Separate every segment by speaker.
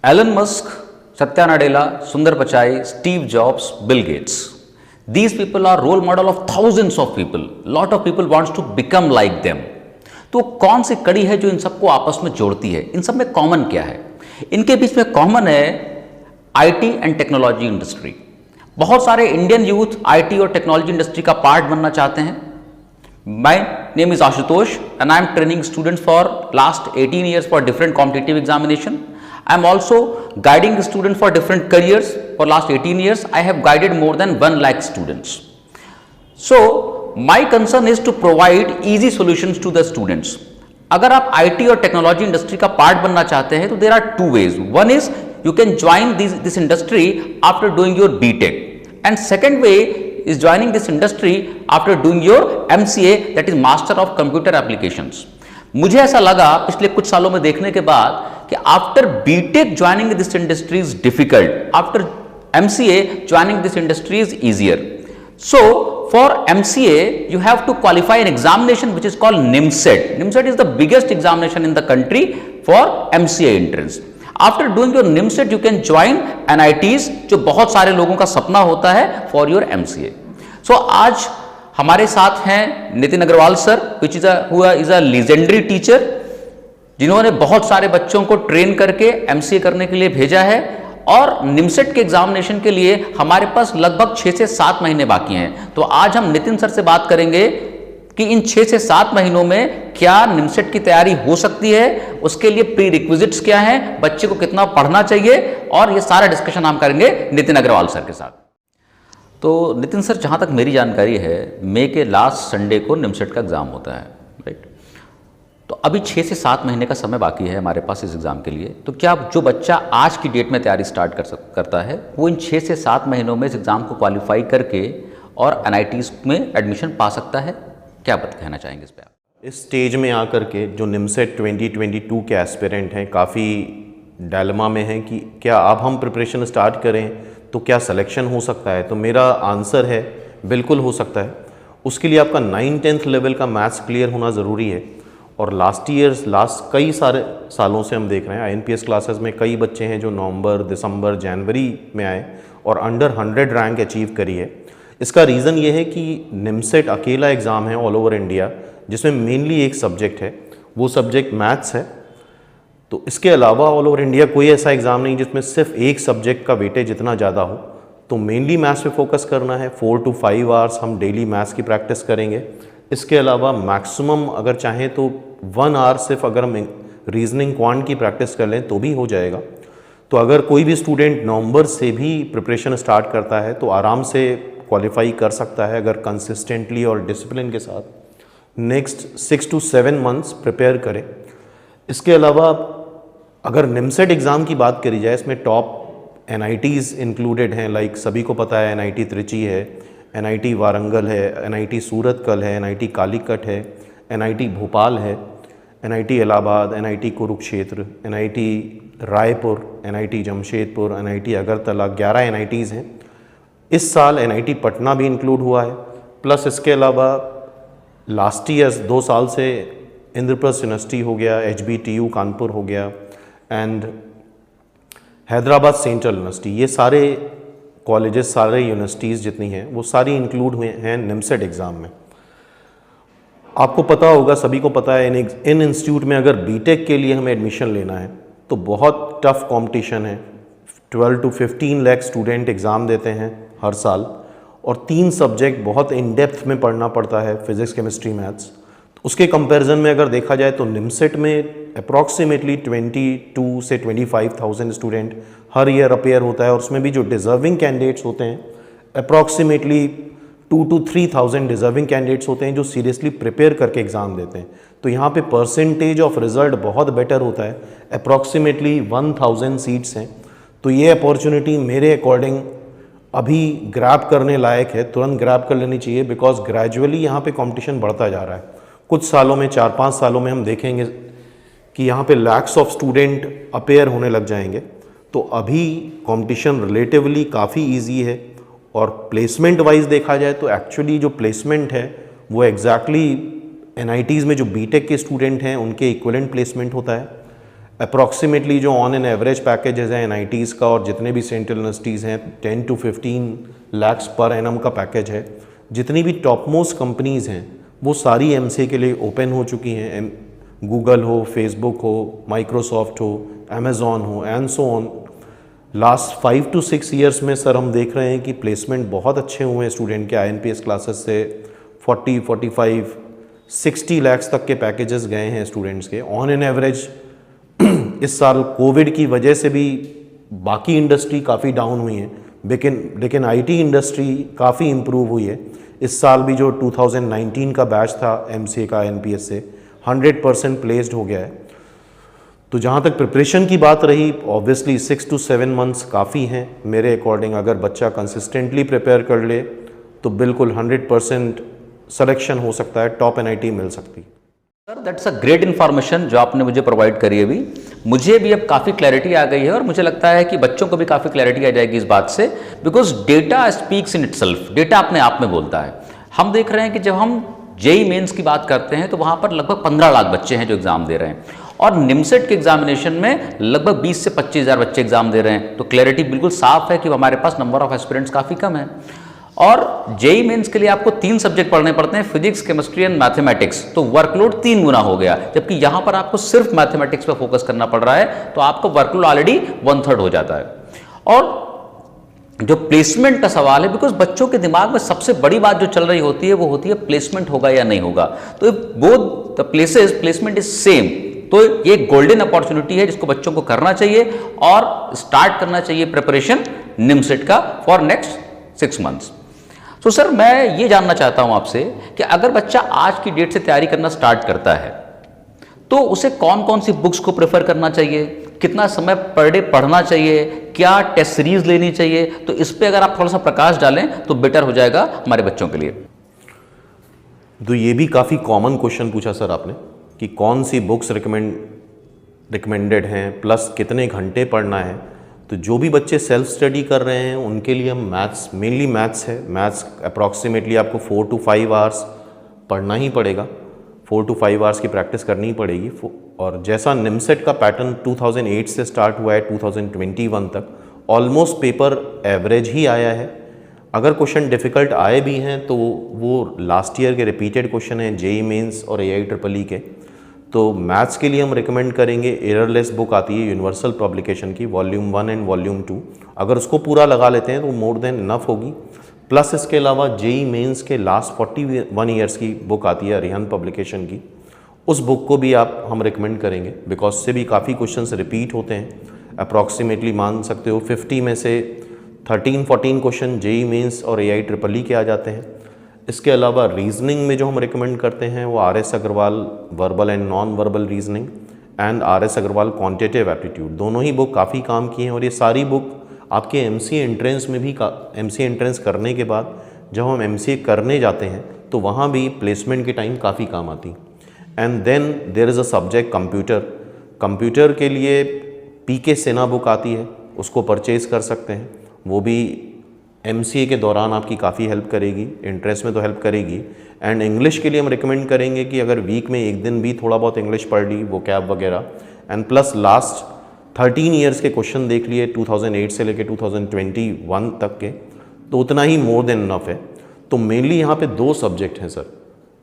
Speaker 1: Elon Musk, Satya Nadella, Sundar Pichai, Steve Jobs, Bill Gates. These people are role model of thousands of people. Lot of people wants to become like them. तो कौन सी कड़ी है जो इन सबको आपस में जोड़ती है? इन सब में कॉमन क्या है? इनके बीच में कॉमन है आईटी एंड टेक्नोलॉजी इंडस्ट्री। बहुत सारे इंडियन यूथ आईटी और टेक्नोलॉजी इंडस्ट्री का पार्ट बनना चाहते हैं। My name is Ashutosh and I am training students for last 18 years for different competitive examination. I am also guiding students for different careers. For last 18 years, I have guided more than 1 lakh students. So, my concern is to provide easy solutions to the students. अगर आप IT और technology industry का part बनना चाहते हैं तो there are 2 ways. One is you can join this industry after doing your BTech, and second way is joining this industry after doing your MCA, that is Master of Computer Applications. मुझे ऐसा लगा पिछले कुछ सालों में देखने के बाद कि after BTech joining this industry is difficult, after MCA joining this industry is easier. So for MCA you have to qualify an examination which is called NIMCET. NIMCET is the biggest examination in the country for MCA entrance. After doing your NIMCET you can join NITs, जो बहुत सारे लोगों का सपना होता है for your MCA. So आज हमारे साथ हैं Nitin Agarwal sir, which is a legendary teacher, जिन्होंने बहुत सारे बच्चों को ट्रेन करके MCA करने के लिए भेजा है, और निमसेट के एग्जामिनेशन के लिए हमारे पास लगभग 6 से 7 महीने बाकी हैं. तो आज हम नितिन सर से बात करेंगे कि इन 6 से 7 महीनों में क्या निमसेट की तैयारी हो सकती है, उसके लिए प्री रिक्विजिट्स क्या हैं, बच्चे को कितना पढ़ना चाहिए, और ये सारा डिस्कशन हम करेंगे नितिन अग्रवाल सर के साथ. तो नितिन सर, जहाँ तक मेरी जानकारी है, मई के लास्ट संडे को निमसेट का एग्ज़ाम होता है, राइट? तो अभी 6 से 7 महीने का समय बाकी है हमारे पास इस एग्ज़ाम के लिए. तो क्या जो बच्चा आज की डेट में तैयारी स्टार्ट करता है वो इन 6 से 7 महीनों में इस एग्ज़ाम को क्वालिफाई करके और NITs में एडमिशन पा सकता है? क्या बात कहना चाहेंगे इस पर आप?
Speaker 2: इस स्टेज में आकर के जो निमसेट 2022 के एस्पिरेंट हैं काफ़ी डायलेमा में हैं कि क्या अब हम प्रिपरेशन स्टार्ट करें तो क्या सिलेक्शन हो सकता है. तो मेरा आंसर है बिल्कुल हो सकता है. उसके लिए आपका 9-10th लेवल का मैथ्स क्लियर होना ज़रूरी है. और लास्ट कई सारे सालों से हम देख रहे हैं INPS क्लासेस में कई बच्चे हैं जो नवंबर, दिसंबर, जनवरी में आए और अंडर 100 रैंक अचीव करी है. इसका रीज़न ये है कि निमसेट अकेला एग्ज़ाम है ऑल ओवर इंडिया जिसमें मेनली एक सब्जेक्ट है, वो सब्जेक्ट मैथ्स है. तो इसके अलावा ऑल ओवर इंडिया कोई ऐसा एग्ज़ाम नहीं जिसमें सिर्फ एक सब्जेक्ट का वेटेज इतना ज़्यादा हो. तो मेनली मैथ्स पे फोकस करना है. 4 to 5 आवर्स हम डेली मैथ्स की प्रैक्टिस करेंगे. इसके अलावा मैक्सिमम अगर चाहें तो 1 आवर सिर्फ अगर हम रीजनिंग क्वांट की प्रैक्टिस कर लें तो भी हो जाएगा. तो अगर कोई भी स्टूडेंट नवंबर से भी प्रिपरेशन स्टार्ट करता है तो आराम से क्वालिफाई कर सकता है अगर कंसिस्टेंटली और डिसिप्लिन के साथ नेक्स्ट 6 to 7 मंथ्स प्रिपेयर करें. इसके अलावा अगर निमसेट एग्ज़ाम की बात करी जाए, इसमें टॉप NITs इंक्लूडेड हैं. लाइक सभी को पता है NIT त्रिची है, NIT वारंगल है, NIT सूरतकल है, NIT कालीकट है, NIT भोपाल है, NIT Allahabad, NIT Kurukshetra, NIT Raipur, NIT Jamshedpur, NIT Agartala, 11 NITs हैं. इस साल NIT पटना भी इंक्लूड हुआ है. प्लस इसके अलावा लास्ट ईयर 2 साल से इंद्रप्रस्थ यूनिवर्सिटी हो गया, HBTU कानपुर हो गया, एंड हैदराबाद सेंट्रल यूनिवर्सिटी. ये सारे कॉलेजेस, सारे यूनिवर्सिटीज़ जितनी हैं वो सारी इंक्लूड हुए हैं निमसेट एग्ज़ाम में. आपको पता होगा, सभी को पता है, इन इंस्टीट्यूट में अगर बीटेक के लिए हमें एडमिशन लेना है तो बहुत टफ कंपटीशन है. 12 to 15 लाख स्टूडेंट एग्ज़ाम देते हैं हर साल, और 3 सब्जेक्ट बहुत इन डेप्थ में पढ़ना पड़ता है, फिज़िक्स, केमिस्ट्री, मैथ्स. उसके कंपैरिजन में अगर देखा जाए तो निमसेट में अप्रॉक्सीमेटली 22 से 25,000 स्टूडेंट हर ईयर अपेयर होता है, और उसमें भी जो डिज़र्विंग कैंडिडेट्स होते हैं अप्रॉक्सीमेटली 2 to 3,000 डिज़र्विंग कैंडिडेट्स होते हैं जो सीरियसली प्रिपेयर करके एग्ज़ाम देते हैं. तो यहाँ पे परसेंटेज ऑफ रिज़ल्ट बहुत बेटर होता है. अप्रॉक्सीमेटली 1,000 सीट्स हैं. तो ये अपॉर्चुनिटी मेरे अकॉर्डिंग अभी ग्रैब करने लायक है, तुरंत ग्रैब कर लेनी चाहिए, बिकॉज ग्रेजुअली यहाँ पे कंपटीशन बढ़ता जा रहा है. कुछ सालों में, 4-5 सालों में हम देखेंगे कि यहाँ पे लैक्स ऑफ स्टूडेंट अपेयर होने लग जाएंगे. तो अभी कंपटीशन रिलेटिवली काफ़ी इजी है. और प्लेसमेंट वाइज देखा जाए तो एक्चुअली जो प्लेसमेंट है वो एग्जैक्टली NITs में जो बीटेक के स्टूडेंट हैं उनके इक्विवेलेंट प्लेसमेंट होता है. अप्रॉक्सीमेटली जो ऑन एन एवरेज पैकेजेस हैं NITs का और जितने भी सेंट्रल यूनिवर्सिटीज़ हैं 10 to 15 lakhs पर एनम का पैकेज है। जितनी भी टॉप मोस्ट कंपनीज़ हैं वो सारी MCA के लिए ओपन हो चुकी हैं। गूगल हो, फेसबुक हो, माइक्रोसॉफ्ट हो, अमेज़ॉन हो and so on. Last 5 to 6 years में सर हम देख रहे हैं कि प्लेसमेंट बहुत अच्छे हुए हैं स्टूडेंट के। INPS क्लासेस से 40, 45, 60 lakhs तक के पैकेजेस गए हैं स्टूडेंट्स के ऑन एन एवरेज। इस साल कोविड की वजह से भी बाकी इंडस्ट्री काफ़ी डाउन हुई है, लेकिन IT इंडस्ट्री काफ़ी इम्प्रूव हुई है। इस साल भी जो 2019 का बैच था MCA का INPS से 100% प्लेस्ड हो गया है। तो जहाँ तक प्रिपरेशन की बात रही, ऑब्वियसली 6 to 7 months काफ़ी हैं मेरे अकॉर्डिंग। अगर बच्चा कंसिस्टेंटली प्रिपेयर कर ले तो बिल्कुल 100% सिलेक्शन हो सकता है, टॉप NIT मिल सकती है।
Speaker 1: Sir that's a great information जो आपने मुझे प्रोवाइड करी अभी। मुझे भी अब काफ़ी क्लैरिटी आ गई है और मुझे लगता है कि बच्चों को भी काफ़ी क्लैरिटी आ जाएगी इस बात से, because data speaks in itself. Data अपने आप में बोलता है। हम देख रहे हैं कि जब हम JEE मेंस की बात करते हैं तो वहाँ पर लगभग 15 लाख बच्चे हैं जो एग्ज़ाम दे रहे हैं, और निमसेट के एग्जामिनेशन में लगभग 20 से 25 हज़ार बच्चे एग्जाम दे रहे हैं। तो क्लैरिटी बिल्कुल साफ है कि हमारे पास नंबर ऑफ एस्पिरेंट्स काफ़ी कम है। और JEE मेंस के लिए आपको 3 सब्जेक्ट पढ़ने पड़ते हैं, फिजिक्स, केमिस्ट्री एंड मैथमेटिक्स। तो वर्कलोड 3 गुना हो गया, जबकि यहां पर आपको सिर्फ मैथमेटिक्स पे फोकस करना पड़ रहा है, तो आपका वर्कलोड ऑलरेडी 1/3 हो जाता है। और जो प्लेसमेंट का सवाल है, बिकॉज बच्चों के दिमाग में सबसे बड़ी बात जो चल रही होती है वो होती है प्लेसमेंट होगा या नहीं होगा। तो both the places placement is same. तो ये गोल्डन अपॉर्चुनिटी है जिसको बच्चों को करना चाहिए और स्टार्ट करना चाहिए प्रिपरेशन निमसेट का फॉर नेक्स्ट 6 months। तो सर मैं ये जानना चाहता हूं आपसे कि अगर बच्चा आज की डेट से तैयारी करना स्टार्ट करता है तो उसे कौन कौन सी बुक्स को प्रेफर करना चाहिए, कितना समय पर डे पढ़ना चाहिए, क्या टेस्ट सीरीज लेनी चाहिए? तो इस पे अगर आप थोड़ा सा प्रकाश डालें तो बेटर हो जाएगा हमारे बच्चों के लिए।
Speaker 2: तो ये भी काफ़ी कॉमन क्वेश्चन पूछा सर आपने कि कौन सी बुक्स रिकमेंडेड हैं, प्लस कितने घंटे पढ़ना है। तो जो भी बच्चे सेल्फ स्टडी कर रहे हैं उनके लिए हम मैथ्स, मेनली मैथ्स है। मैथ्स अप्रॉक्सीमेटली आपको 4 to 5 hours पढ़ना ही पड़ेगा, 4 to 5 hours की प्रैक्टिस करनी ही पड़ेगी। और जैसा निमसेट का पैटर्न 2008 से स्टार्ट हुआ है 2021 तक, ऑलमोस्ट पेपर एवरेज ही आया है। अगर क्वेश्चन डिफ़िकल्ट आए भी हैं तो वो लास्ट ईयर के रिपीटेड क्वेश्चन हैं JEE मेंस और AIEEE के। तो मैथ्स के लिए हम रिकमेंड करेंगे एररलेस बुक आती है यूनिवर्सल पब्लिकेशन की, वॉल्यूम 1 एंड वॉल्यूम 2। अगर उसको पूरा लगा लेते हैं तो मोर देन इनफ होगी। प्लस इसके अलावा JEE मेंस के लास्ट 41 ईयर्स की बुक आती है अरिहंत पब्लिकेशन की, उस बुक को भी हम रिकमेंड करेंगे, बिकॉज से भी काफ़ी क्वेश्चंस रिपीट होते हैं। अप्रॉक्सीमेटली मान सकते हो 50 में से 13-14 क्वेश्चन JEE मेंस और AIEEE के आ जाते हैं। इसके अलावा रीजनिंग में जो हम रिकमेंड करते हैं वो RS Agarwal verbal and non verbal reasoning and RS Agarwal quantitative aptitude, दोनों ही बुक काफ़ी काम की हैं। और ये सारी बुक आपके MCA एंट्रेंस में भी MCA एंट्रेंस करने के बाद जब हम MCA करने जाते हैं तो वहाँ भी प्लेसमेंट के टाइम काफ़ी काम आती। And then there is a subject computer के लिए PK सिन्हा बुक आती है, उसको परचेज़ कर सकते हैं। वो भी MCA के दौरान आपकी काफ़ी हेल्प करेगी, इंटरेस्ट में तो हेल्प करेगी। एंड इंग्लिश के लिए हम रिकमेंड करेंगे कि अगर वीक में एक दिन भी थोड़ा बहुत इंग्लिश पढ़ ली, वो कैब वगैरह, एंड प्लस लास्ट 13 ईयर्स के क्वेश्चन देख लिए 2008 से लेकर 2021 तक के, तो उतना ही मोर देन इनफ है। तो मेनली यहाँ पे 2 सब्जेक्ट हैं सर,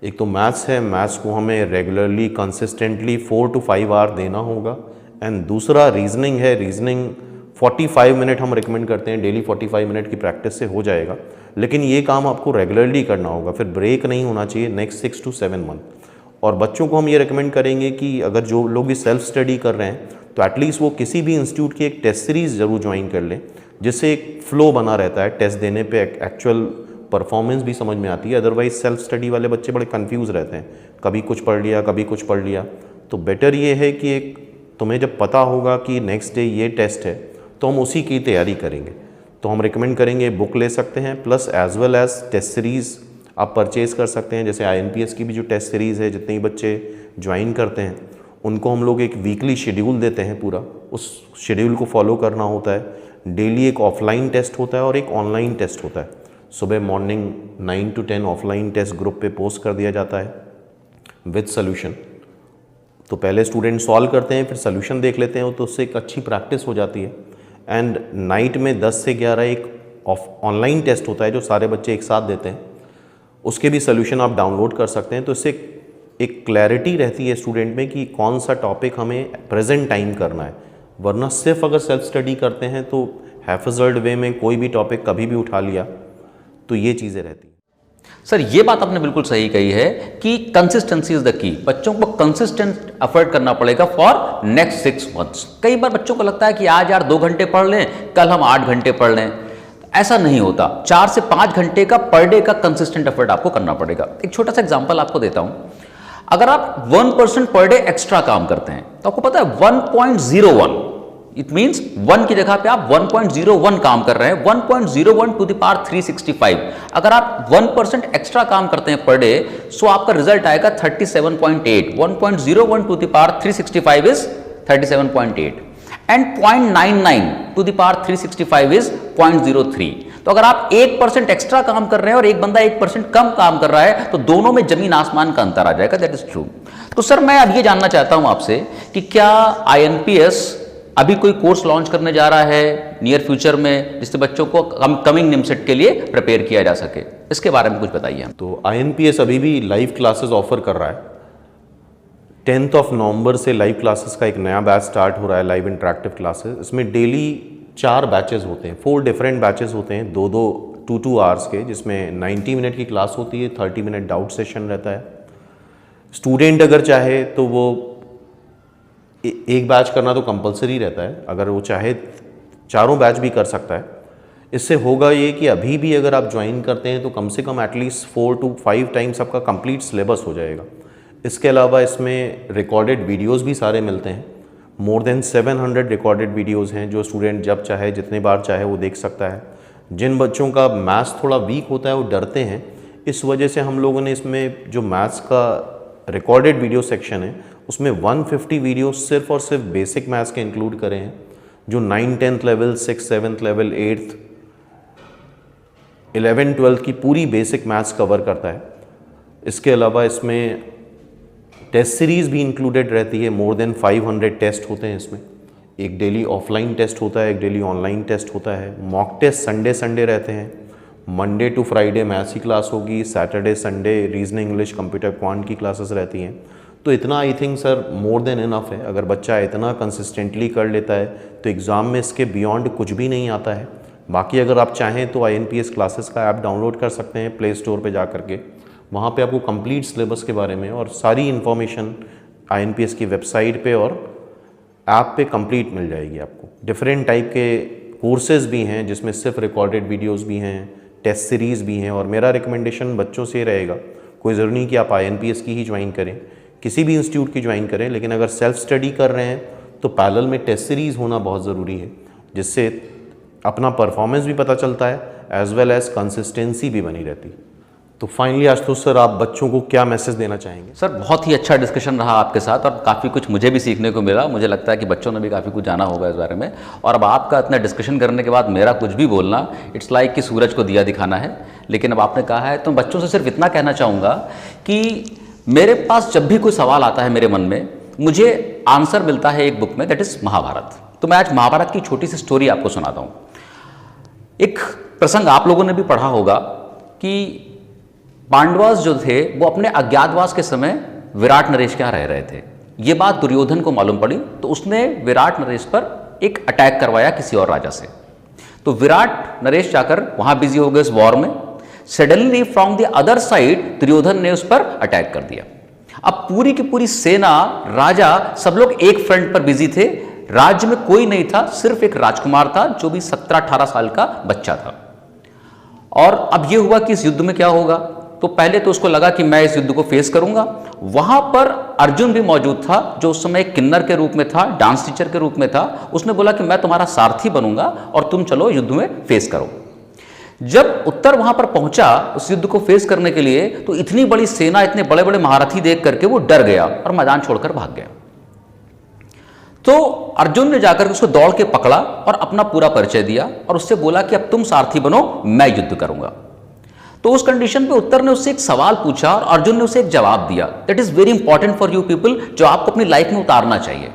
Speaker 2: एक तो मैथ्स है, मैथ्स को हमें रेगुलरली कंसिस्टेंटली 4 to 5 hours देना होगा। एंड दूसरा रीजनिंग है, रीजनिंग 45 मिनट हम रिकमेंड करते हैं, डेली 45 मिनट की प्रैक्टिस से हो जाएगा। लेकिन ये काम आपको रेगुलरली करना होगा, फिर ब्रेक नहीं होना चाहिए नेक्स्ट 6 to 7 month। और बच्चों को हम ये रिकमेंड करेंगे कि अगर जो लोग भी सेल्फ स्टडी कर रहे हैं तो एटलीस्ट वो किसी भी इंस्टीट्यूट की एक टेस्ट सीरीज़ ज़रूर ज्वाइन कर लें, जिससे एक फ़्लो बना रहता है, टेस्ट देने पे एक्चुअल परफॉर्मेंस भी समझ में आती है। अदरवाइज सेल्फ स्टडी वाले बच्चे बड़े कंफ्यूज रहते हैं, कभी कुछ पढ़ लिया कभी कुछ पढ़ लिया। तो बेटर ये है कि एक तुम्हें जब पता होगा कि नेक्स्ट डे ये टेस्ट है तो हम उसी की तैयारी करेंगे। तो हम रिकमेंड करेंगे बुक ले सकते हैं, plus as well as test series आप परचेज़ कर सकते हैं। जैसे INPS की भी जो टेस्ट सीरीज़ है, जितने ही बच्चे ज्वाइन करते हैं उनको हम लोग एक वीकली शेड्यूल देते हैं, पूरा उस शेड्यूल को फॉलो करना होता है। डेली एक ऑफलाइन टेस्ट होता है और एक ऑनलाइन टेस्ट होता है। सुबह morning 9 to 10 offline test group पे पोस्ट कर दिया जाता है विद सोल्यूशन। तो पहले स्टूडेंट सॉल्व करते हैं, फिर सोल्यूशन देख लेते हैं, तो उससे एक अच्छी प्रैक्टिस हो जाती है। एंड नाइट में 10 से 11 एक ऑनलाइन टेस्ट होता है जो सारे बच्चे एक साथ देते हैं, उसके भी सोल्यूशन आप डाउनलोड कर सकते हैं। तो इससे एक क्लैरिटी रहती है स्टूडेंट में कि कौन सा टॉपिक हमें प्रेजेंट टाइम करना है। वरना सिर्फ अगर सेल्फ स्टडी करते हैं तो हैफजर्ड वे में कोई भी टॉपिक कभी भी उठा लिया, तो ये चीज़ें रहती हैं।
Speaker 1: सर ये बात आपने बिल्कुल सही कही है कि कंसिस्टेंसी इज द की। बच्चों को कंसिस्टेंट एफर्ट करना पड़ेगा फॉर नेक्स्ट 6 मंथ्स। कई बार बच्चों को लगता है कि आज यार 2 घंटे पढ़ लें, कल हम 8 घंटे पढ़ लें। ऐसा नहीं होता। 4 से 5 घंटे का पर डे का कंसिस्टेंट एफर्ट आपको करना पड़ेगा। एक छोटा सा एग्जांपल आपको देता हूं। अगर आप 1% पर डे एक्स्ट्रा काम करते हैं तो आपको पता है 1.01, इट मींस 1 की जगह पे आप 1.01 काम कर रहे हैं, 1.01 टू द पावर 365। अगर आप 1% एक्स्ट्रा काम करते हैं पर डे, सो आपका रिजल्ट आएगा 37.8। 1.01 to the power 365 is 37.8 and 0.99 to the power 365 is 0.03। तो अगर आप 1% एक्स्ट्रा काम कर रहे हैं और एक बंदा 1% कम काम कर रहा है तो दोनों में जमीन आसमान का अंतर आ जाएगा। That is true. तो सर मैं अब ये जानना चाहता हूं आपसे कि क्या INPS अभी कोई कोर्स लॉन्च करने जा रहा है नियर फ्यूचर में, जिससे बच्चों को कमिंग निमसेट के लिए प्रिपेयर किया जा सके? इसके बारे में कुछ बताइए।
Speaker 2: तो INPS अभी भी लाइव क्लासेस ऑफर कर रहा है। 10 नवंबर से लाइव क्लासेस का एक नया बैच स्टार्ट हो रहा है, लाइव इंटरेक्टिव क्लासेस। इसमें डेली 4 बैचेस होते हैं, 4 डिफरेंट बैचेस होते हैं, 2 आवर्स के, जिसमें 90 मिनट की क्लास होती है, 30 मिनट डाउट सेशन रहता है। स्टूडेंट अगर चाहे तो वो एक बैच करना तो कंपलसरी रहता है, अगर वो चाहे चारों बैच भी कर सकता है। इससे होगा ये कि अभी भी अगर आप ज्वाइन करते हैं तो कम से कम एटलीस्ट 4 to 5 टाइम्स आपका कंप्लीट सिलेबस हो जाएगा। इसके अलावा इसमें रिकॉर्डेड वीडियोस भी सारे मिलते हैं। मोर देन 700 रिकॉर्डेड वीडियोस हैं जो स्टूडेंट जब चाहे जितने बार चाहे वो देख सकता है। जिन बच्चों का मैथ्स थोड़ा वीक होता है वो डरते हैं, इस वजह से हम लोगों ने इसमें जो मैथ्स का रिकॉर्डेड वीडियो सेक्शन है उसमें 150 वीडियो सिर्फ और सिर्फ बेसिक मैथ्स के इंक्लूड करे हैं, जो 9th 10th level, 6th 7th level, 8th 11th 12th की पूरी बेसिक मैथ्स कवर करता है। इसके अलावा इसमें टेस्ट सीरीज़ भी इंक्लूडेड रहती है। मोर देन 500 टेस्ट होते हैं इसमें। एक डेली ऑफलाइन टेस्ट होता है, एक डेली ऑनलाइन टेस्ट होता है। मॉक टेस्ट संडे रहते हैं। मंडे टू फ्राइडे मैथ्स की क्लास होगी, Saturday Sunday reasoning, English, computer, quant की क्लासेस रहती हैं। तो इतना I think sir more than enough है। अगर बच्चा इतना कंसिस्टेंटली कर लेता है तो एग्ज़ाम में इसके बियॉन्ड कुछ भी नहीं आता है। बाकी अगर आप चाहें तो INPS क्लासेस का ऐप डाउनलोड कर सकते हैं प्ले स्टोर पे जा करके। वहाँ पे आपको कंप्लीट सिलेबस के बारे में और सारी इन्फॉर्मेशन INPS की वेबसाइट पे और ऐप पे कंप्लीट मिल जाएगी आपको। डिफरेंट टाइप के कोर्सेज़ भी हैं जिसमें सिर्फ रिकॉर्डेड वीडियोज़ भी हैं, टेस्ट सीरीज़ भी हैं। और मेरा रिकमेंडेशन बच्चों से रहेगा, कोई ज़रूरी नहीं कि आप INPS की ही ज्वाइन करें, किसी भी इंस्टीट्यूट की ज्वाइन करें, लेकिन अगर सेल्फ स्टडी कर रहे हैं तो पैरेलल में टेस्ट सीरीज़ होना बहुत ज़रूरी है, जिससे अपना परफॉर्मेंस भी पता चलता है एज वेल एज कंसिस्टेंसी भी बनी रहती है। तो फाइनली आशुतोष सर, आप बच्चों को क्या मैसेज देना चाहेंगे?
Speaker 1: सर बहुत ही अच्छा डिस्कशन रहा आपके साथ और काफ़ी कुछ मुझे भी सीखने को मिला। मुझे लगता है कि बच्चों ने भी काफ़ी कुछ जाना होगा इस बारे में। और अब आपका इतना डिस्कशन करने के बाद मेरा कुछ भी बोलना इट्स लाइक कि सूरज को दिया दिखाना है। लेकिन अब आपने कहा है तो बच्चों से सिर्फ इतना कहना चाहूँगा कि मेरे पास जब भी कोई सवाल आता है मेरे मन में, मुझे आंसर मिलता है एक बुक में, दैट इज़ महाभारत। तो मैं आज महाभारत की छोटी सी स्टोरी आपको सुनाता हूँ। एक प्रसंग आप लोगों ने भी पढ़ा होगा कि पांडवास जो थे वो अपने अज्ञातवास के समय विराट नरेश के यहाँ रह रहे थे। ये बात दुर्योधन को मालूम पड़ी तो उसने विराट नरेश पर एक अटैक करवाया किसी और राजा से। तो विराट नरेश जाकर वहाँ बिजी हो गए इस वॉर में। Suddenly from the other side Duryodhan ने उस पर अटैक कर दिया। अब पूरी की पूरी सेना, राजा, सब लोग एक फ्रंट पर बिजी थे। राज्य में कोई नहीं था, सिर्फ एक राजकुमार था जो भी 17-18 साल का बच्चा था। और अब यह हुआ कि इस युद्ध में क्या होगा। तो पहले तो उसको लगा कि मैं इस युद्ध को फेस करूंगा। वहां पर अर्जुन भी मौजूद था जो उस समय एक किन्नर के रूप में था, डांस टीचर के रूप में था। उसने बोला कि मैं तुम्हारा सारथी बनूंगा और तुम चलो युद्ध में फेस करो। जब उत्तर वहां पर पहुंचा उस युद्ध को फेस करने के लिए, तो इतनी बड़ी सेना, इतने बड़े बड़े महारथी देख करके वो डर गया और मैदान छोड़कर भाग गया। तो अर्जुन ने जाकर उसको दौड़ के पकड़ा और अपना पूरा परिचय दिया और उससे बोला कि अब तुम सारथी बनो, मैं युद्ध करूंगा। तो उस कंडीशन पे उत्तर ने उससे एक सवाल पूछा और अर्जुन ने उसे एक जवाब दिया। That is very important for you people, जो आपको अपनी लाइफ में उतारना चाहिए।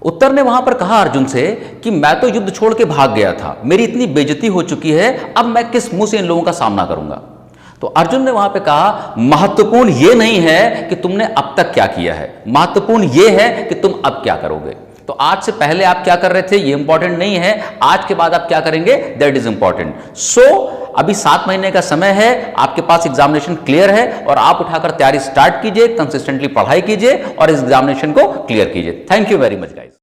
Speaker 1: उत्तर ने वहां पर कहा अर्जुन से कि मैं तो युद्ध छोड़ के भाग गया था, मेरी इतनी बेइज्जती हो चुकी है, अब मैं किस मुंह से इन लोगों का सामना करूंगा। तो अर्जुन ने वहां पे कहा महत्वपूर्ण यह नहीं है कि तुमने अब तक क्या किया है, महत्वपूर्ण यह है कि तुम अब क्या करोगे। तो आज से पहले आप क्या कर रहे थे ये इंपॉर्टेंट नहीं है, आज के बाद आप क्या करेंगे दैट इज इंपॉर्टेंट। सो अभी 7 महीने का समय है, आपके पास एग्जामिनेशन क्लियर है और आप उठाकर तैयारी स्टार्ट कीजिए, कंसिस्टेंटली पढ़ाई कीजिए और इस एग्जामिनेशन को क्लियर कीजिए। Thank you very much guys.